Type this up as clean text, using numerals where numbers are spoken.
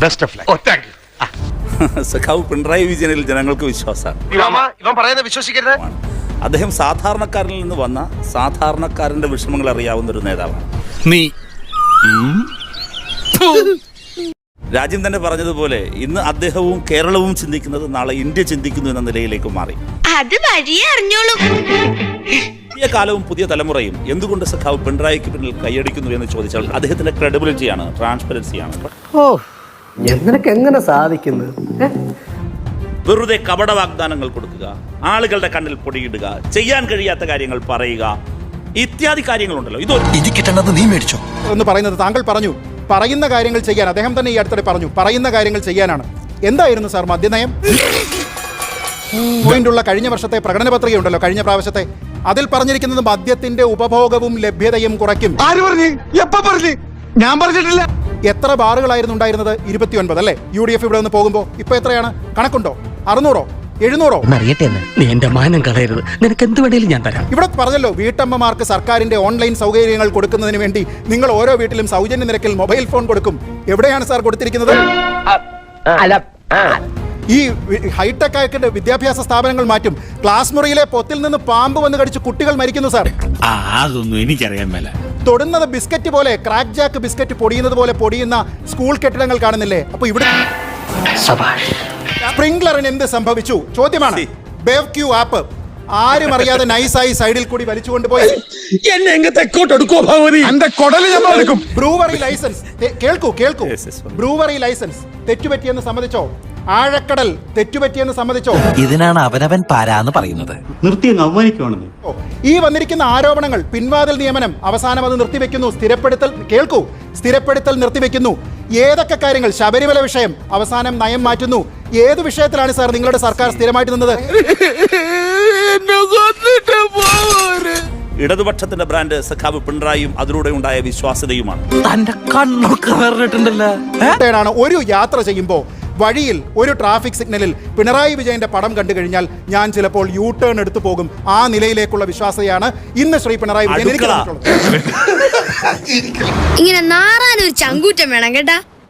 Best of luck. സഖാവ് പിണറായി വിജയനിൽ ജനങ്ങൾക്ക് വിശ്വാസമാണ്. വിശ്വസിക്കരുത്. അദ്ദേഹം സാധാരണക്കാരനിൽ നിന്ന് വന്ന സാധാരണക്കാരന്റെ വിഷമങ്ങൾ അറിയാവുന്ന ഒരു നേതാവാണ്. നീ രാജ്യം തന്നെ പറഞ്ഞതുപോലെ ഇന്ന് അദ്ദേഹവും കേരളവും ചിന്തിക്കുന്നത് നാളെ ഇന്ത്യ ചിന്തിക്കുന്നു എന്ന നിലയിലേക്ക് മാറി. അത് വഴിയേ അറിഞ്ഞോളൂ. പുതിയ കാലവും പുതിയ തലമുറയും എന്തുകൊണ്ട് സഖാവ് പിണറായിക്ക് പിന്നിൽ കൈയടിക്കുന്നു എന്ന് ചോദിച്ചാൽ അദ്ദേഹത്തിന്റെ ക്രെഡിബിലിറ്റിയാണ്, ട്രാൻസ്പെറൻസിയാണ്. നിനക്ക് എങ്ങനെ സാധിക്കുന്നത്? വെറുതെ കപട വാഗ്ദാനങ്ങൾ കൊടുക്കുക, ആളുകളുടെ കണ്ണിൽ പൊടിയിടുക, ചെയ്യാൻ കഴിയാത്ത കാര്യങ്ങൾ പറയുക, ഇത്യാദി കാര്യങ്ങളുണ്ടല്ലോ. ഇത് കിട്ടേണ്ടത് നീ മേടിച്ചോ എന്ന് പറയുന്നത് താങ്കൾ പറഞ്ഞു. പറയുന്ന കാര്യങ്ങൾ ചെയ്യാൻ അദ്ദേഹം തന്നെ ഈ അടുത്തിടെ പറഞ്ഞു. പറയുന്ന കാര്യങ്ങൾ ചെയ്യാനാണ്. എന്തായിരുന്നു സാർ മദ്യനയം? പോയിന്റുള്ള കഴിഞ്ഞ വർഷത്തെ പ്രകടന പത്രികയുണ്ടല്ലോ, കഴിഞ്ഞ പ്രാവശ്യത്തെ, അതിൽ പറഞ്ഞിരിക്കുന്നത് മദ്യത്തിന്റെ ഉപഭോഗവും ലഭ്യതയും കുറയ്ക്കും. ആര് പറഞ്ഞു? എപ്പോ പറഞ്ഞു? ഞാൻ പറഞ്ഞിട്ടില്ല. എത്ര ബാറുകളായിരുന്നു ഉണ്ടായിരുന്നത്? 29 അല്ലേ? UDF ഇവിടെ നിന്ന് പോകുമ്പോൾ ഇപ്പൊ എത്രയാണ്? കണക്കുണ്ടോ? 600ഓ 700ഓ? അറിയട്ടെ, നീ എന്റെ മാനം കളയരുത്. നിനക്ക് എന്ത് വേണേലും ഞാൻ തരാം. ഇവിടെ പറഞ്ഞല്ലോ, വീട്ടമ്മമാർക്ക് സർക്കാരിന്റെ ഓൺലൈൻ സൗകര്യങ്ങൾ കൊടുക്കുന്നതിന് വേണ്ടി നിങ്ങൾ ഓരോ വീട്ടിലും സൗജന്യ നിരക്കിൽ മൊബൈൽ ഫോൺ കൊടുക്കും. എവിടെയാണ് സാർ കൊടുത്തിരിക്കുന്നത്? ഈ ഹൈടെക് ആയിട്ട് വിദ്യാഭ്യാസ സ്ഥാപനങ്ങൾ മാറ്റും. ക്ലാസ് മുറിയിലെ പൊത്തിൽ നിന്ന് പാമ്പ് വന്ന് കടിച്ച് കുട്ടികൾ മരിക്കുന്നു സാർ. അതൊന്നും എനിക്കറിയാൻ മേല. തൊടുന്നത് ബിസ്ക്കറ്റ് പോലെ, ക്രാക്ക് ജാക്ക് ബിസ്ക്കറ്റ് പൊടിയുന്നത് പോലെ പൊടിയുന്ന സ്കൂൾ കെട്ടിടങ്ങൾ കാണുന്നില്ലേ? അപ്പൊ ഇവിടെ സ്പ്രിംഗ്ലറിന് എന്ത് സംഭവിച്ചു? ചോദ്യമാണ്. ബേവ് ക്യൂ ആപ്പ് ആരും അറിയാതെ നൈസായി സൈഡിൽ കൂടി വലിച്ചുകൊണ്ട് പോയി. ബ്രൂവറി ലൈസൻസ് കേൾക്കൂ. ബ്രൂവറി ലൈസൻസ് തെറ്റുപറ്റിയെന്ന് സമ്മതിച്ചോ? ആഴക്കടൽ തെറ്റുപറ്റിയെന്ന് സമ്മതിച്ചോ? ഇതിനാണ് അവനവൻ പാരാന്ന് പറയുന്നത്. നിർത്തിയെന്ന് അവമാനിക്കുവാണെന്ന്. ഈ വന്നിരിക്കുന്ന ആരോപണങ്ങൾ, പിൻവാതിൽ നിയമനം അവസാനം അത് നിർത്തിവെക്കുന്നു, സ്ഥിരപ്പെടുത്തൽ നിർത്തിവെക്കുന്നു. ഏതൊക്കെ കാര്യങ്ങൾ? ശബരിമല വിഷയം അവസാനം നയം മാറ്റുന്നു. ഏത് വിഷയത്തിലാണ് സാർ നിങ്ങളുടെ സർക്കാർ സ്ഥിരമായിട്ട് നിന്നത്? ഇടതുപക്ഷത്തിന്റെ ബ്രാൻഡ് സഖാവ് പിണറായിയും അതിലൂടെ ഉണ്ടായ വിശ്വാസ്യതയുമാണ്. തന്റെ കണ്ണൊക്കെ വേറിട്ടുണ്ടല്ലോ. ഒരു യാത്ര ചെയ്യുമ്പോൾ വഴിയിൽ ഒരു ട്രാഫിക് സിഗ്നലിൽ പിണറായി വിജയന്റെ പടം കണ്ടു കഴിഞ്ഞാൽ ഞാൻ ചിലപ്പോൾ U-ടേൺ എടുത്തു പോകും. ആ നിലയിലേക്കുള്ള വിശ്വാസതയാണ് ഇന്ന് ശ്രീ പിണറായി വിജയൻ എനിക്ക് തന്നിട്ടുള്ളത്. ഇങ്ങനെ നാറാനൊരു ചങ്കൂറ്റം വേണം കേട്ടാ.